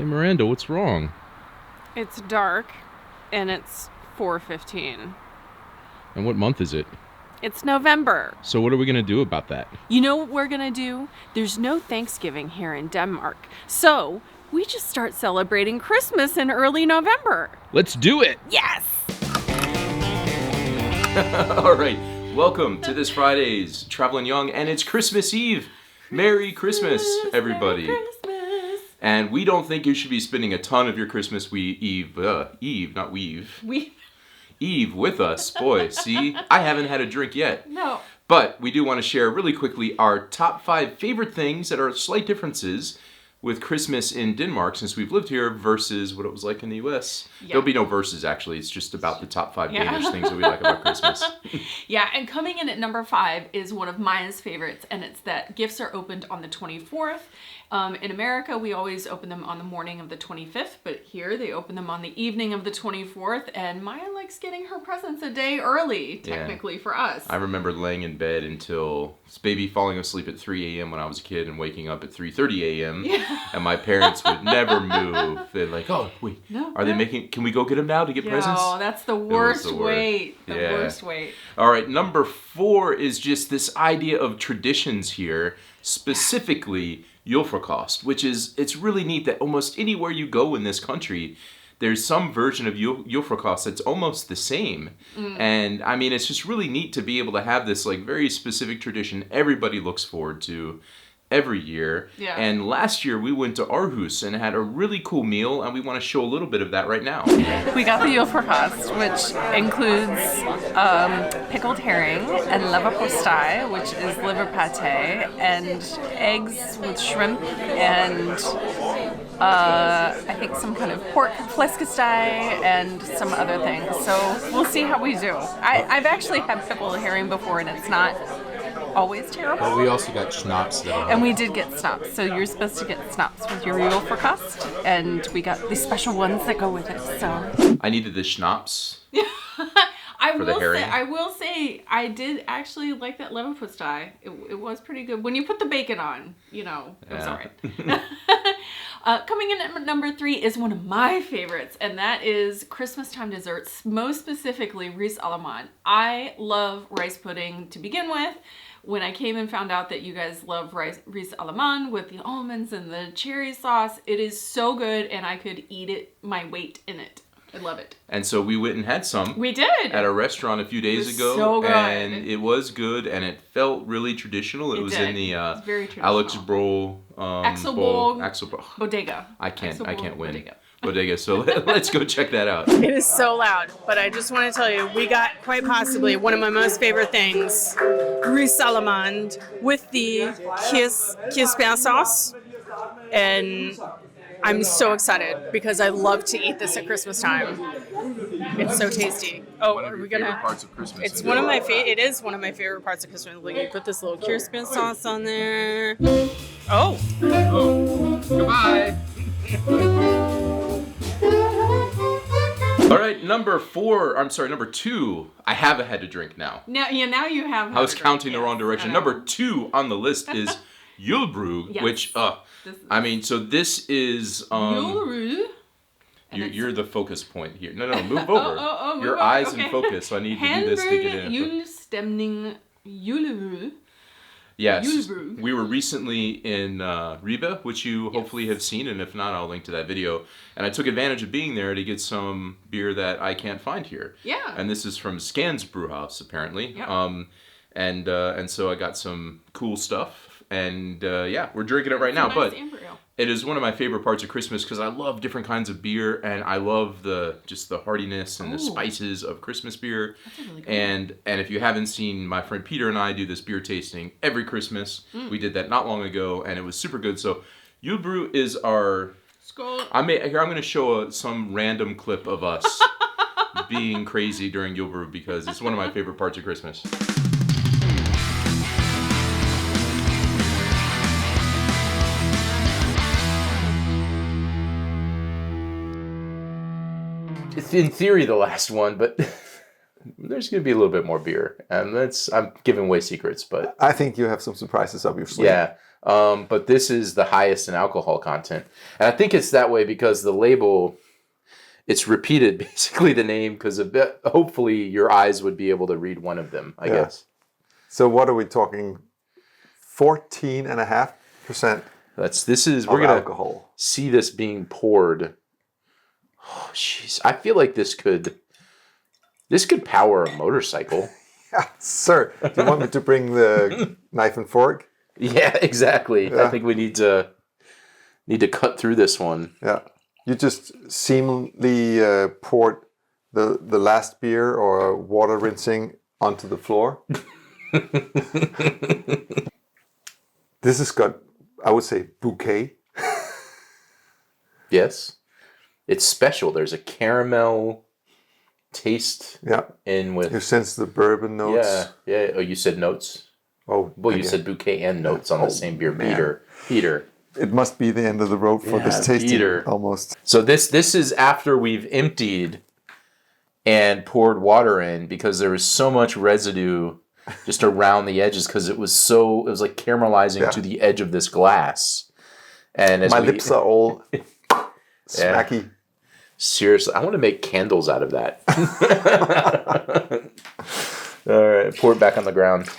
Hey Miranda, what's wrong? It's dark, and it's 4:15. And what month is it? It's November. So what are we going to do about that? You know what we're gonna do? There's no Thanksgiving here in Denmark, so we just start celebrating Christmas in early November. Let's do it! Yes! All right, welcome to this Friday's Traveling Young, and it's Christmas Eve. Merry Christmas, everybody. Merry Christmas. And we don't think you should be spending a ton of your Christmas Eve with us. Boy, see, I haven't had a drink yet. No. But we do want to share really quickly our top 5 favorite things that are slight differences with Christmas in Denmark since we've lived here versus what it was like in the US. Yeah. There'll be no verses, actually. It's just about the top 5 Danish things that we like about Christmas. Yeah, and coming in at number 5 is one of Maya's favorites, and it's that gifts are opened on the 24th. In America, we always open them on the morning of the 25th, but here they open them on the evening of the 24th, and Maya likes getting her presents a day early, technically, for us. I remember laying in bed until baby falling asleep at 3 a.m. when I was a kid and waking up at 3:30 a.m. Yeah. And my parents would never move. They're like, oh, wait, they making, can we go get them now to get presents? Oh, that's the worst wait. The Yeah. worst wait. All right, number 4 is just this idea of traditions here, specifically Julefrokost, which is, it's really neat that almost anywhere you go in this country, there's some version of Julefrokost that's almost the same. And I mean, it's just really neat to be able to have this like very specific tradition everybody looks forward to every year. Yeah. And last year we went to Aarhus and had a really cool meal, and we want to show a little bit of that right now. We got the Julefrokost, which includes pickled herring and leverpostei, which is liver pate, and eggs with shrimp and I think some kind of pork fläskesteg and some other things. So we'll see how we do. I've actually had pickled herring before, and it's not always terrible. But we also got schnapps though. And we did get schnapps. So you're supposed to get schnapps with your Julefrokost, and we got the special ones that go with it. So I needed the schnapps. I For the herring? will say I did actually like that leverpostei. It was pretty good. When you put the bacon on, it was all right. Coming in at number 3 is one of my favorites, and that is Christmas time desserts, most specifically ris alaman. I love rice pudding to begin with. When I came and found out that you guys love ris alaman with the almonds and the cherry sauce, it is so good, and I could eat it my weight in it. I love it. And so we went and had some. We did. At a restaurant a few days ago. So good. And it was good, and it felt really traditional. It was did. in the It's very traditional. Alex Bro Axel Bodega. I can't win. Bodega. Bodega. So let's go check that out. It is so loud, but I just want to tell you, we got quite possibly one of my most favorite things, ris alaman with the kirsebär sauce, and I'm so excited because I love to eat this at Christmas time. It's so tasty. Oh, One of are your we gonna? favorite parts of Christmas. It's one of my It is one of my favorite parts of Christmas. Like, you put this little kirsebär sauce on there. Oh. Goodbye. All right, number 2. I have had a drink now. Now you have. I was counting the wrong direction. Number 2 on the list is Julebryg, Yes. which, so this is, Julebryg. you're the focus point here. No, move over. Move Your over, eyes okay. in focus, so I need to do this to get in. Julestemning Julebryg. Yes, Julebryg. we were recently in Ribe, which you hopefully have seen, and if not, I'll link to that video. And I took advantage of being there to get some beer that I can't find here. Yeah. And this is from Scans Brewhouse, apparently. Yep. And so I got some cool stuff, and we're drinking it right now. Nice But amber ale. it is one of my favorite parts of Christmas because I love different kinds of beer, and I love the heartiness and the spices of Christmas beer. That's a really good And if you haven't seen, my friend Peter and I do this beer tasting every Christmas. We did that not long ago, and it was super good. So Julebryg is our... Skål. I'm going to show some random clip of us being crazy during Julebryg because it's one of my favorite parts of Christmas. It's in theory the last one, but there's going to be a little bit more beer. And I'm giving away secrets, but I think you have some surprises up your sleeve. yeah. But this is the highest in alcohol content. And I think it's that way because the label, it's repeated basically the name because hopefully your eyes would be able to read one of them, I guess. So what are we talking? 14.5%. We're gonna alcohol. See this being poured. Oh, jeez. I feel like this could power a motorcycle. Yeah, sir. Do you want me to bring the knife and fork? Yeah, exactly. Yeah. I think we need to cut through this one. Yeah. You just seamlessly poured the last beer or water rinsing onto the floor. This has got, I would say, bouquet. Yes. It's special. There's a caramel taste in with... You sense the bourbon notes. Yeah. Oh, you said notes? Oh, well, you said bouquet and notes on the same beer. Peter. It must be the end of the road for this tasting, Peter. almost. So this is after we've emptied and poured water in because there was so much residue just around the edges because it was like caramelizing to the edge of this glass. And as my lips are all smacky. Seriously, I want to make candles out of that. All right, pour it back on the ground.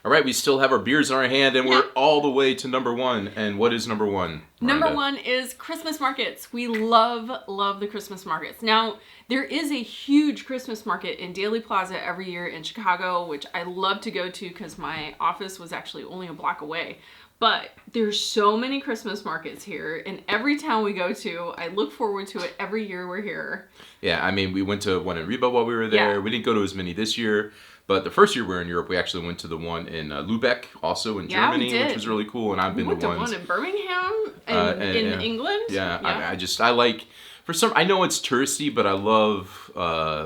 All right, we still have our beers in our hand, and we're all the way to number one. And what is number one, Miranda? Number one is Christmas markets. We love the Christmas markets. Now, there is a huge Christmas market in Daly Plaza every year in Chicago, which I love to go to because my office was actually only a block away. But there's so many Christmas markets here, and every town we go to, I look forward to it every year we're here. Yeah, I mean, we went to one in Riba while we were there. Yeah. We didn't go to as many this year, but the first year we were in Europe, we actually went to the one in Lubeck, also in Germany, which was really cool. And I've been to ones. One in Birmingham, in England. Yeah. I like, I know it's touristy, but I love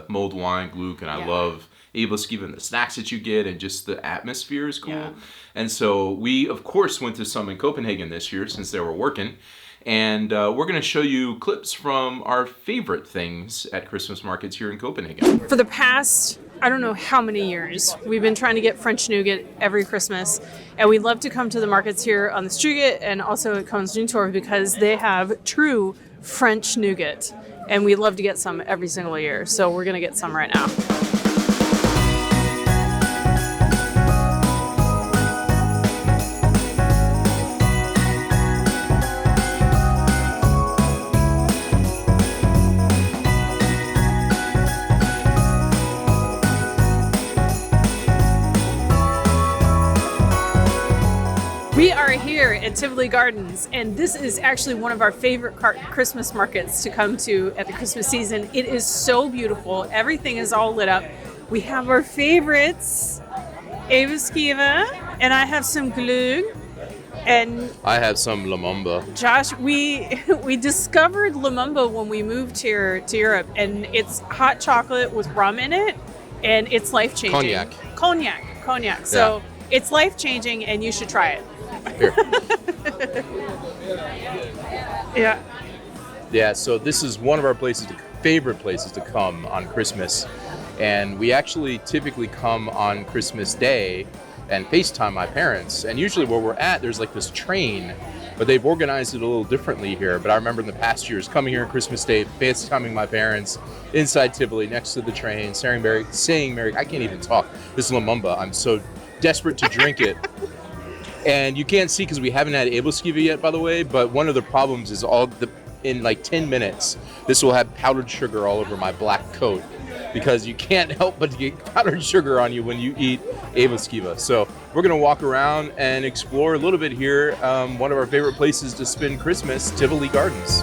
mulled wine, Gluck, and I love Edelskiva and the snacks that you get, and just the atmosphere is cool. Yeah. And so we, of course, went to some in Copenhagen this year since they were working. And we're going to show you clips from our favorite things at Christmas markets here in Copenhagen. For the past, I don't know how many years, we've been trying to get French nougat every Christmas. And we love to come to the markets here on the Struget and also at Kongens Nytorv because they have true French nougat. And we love to get some every single year. So we're going to get some right now. We are here at Tivoli Gardens, and this is actually one of our favorite Christmas markets to come to at the Christmas season. It is so beautiful. Everything is all lit up. We have our favorites, Edelskiva, and I have some glue. And I have some Lumumba. Josh, we discovered Lumumba when we moved here to Europe, and it's hot chocolate with rum in it, and it's life-changing. Cognac. So it's life-changing, and you should try it. Here. Yeah, so this is one of our favorite places to come on Christmas. And we actually typically come on Christmas Day and FaceTime my parents. And usually where we're at, there's like this train, but they've organized it a little differently here. But I remember in the past years coming here on Christmas Day, FaceTiming my parents inside Tivoli next to the train, saying Merry, I can't even talk. This is Lumumba. I'm so desperate to drink it. And you can't see because we haven't had Edelskiva yet, by the way, but one of the problems is in like 10 minutes, this will have powdered sugar all over my black coat because you can't help but to get powdered sugar on you when you eat Edelskiva. So we're going to walk around and explore a little bit here. One of our favorite places to spend Christmas, Tivoli Gardens.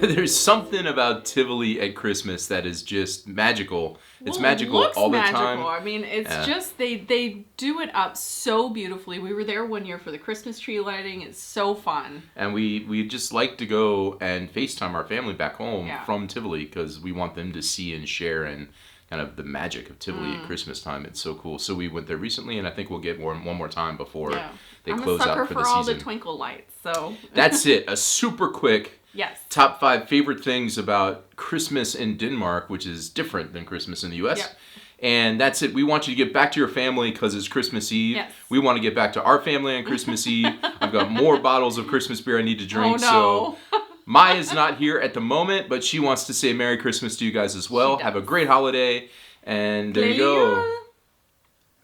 There's something about Tivoli at Christmas that is just magical. It's magical all the time. I mean, it's just they do it up so beautifully. We were there one year for the Christmas tree lighting. It's so fun. And we just like to go and FaceTime our family back home from Tivoli because we want them to see and share and kind of the magic of Tivoli at Christmas time. It's so cool. So we went there recently, and I think we'll get one more time before they close out for the season. I'm a sucker for all the twinkle lights, so. That's it. A super quick top 5 favorite things about Christmas in Denmark, which is different than Christmas in the U.S. Yep. And that's it. We want you to get back to your family because it's Christmas Eve. Yes. We want to get back to our family on Christmas Eve. I've got more bottles of Christmas beer I need to drink. Oh, no. So Maya's not here at the moment, but she wants to say Merry Christmas to you guys as well. Have a great holiday. And there you go.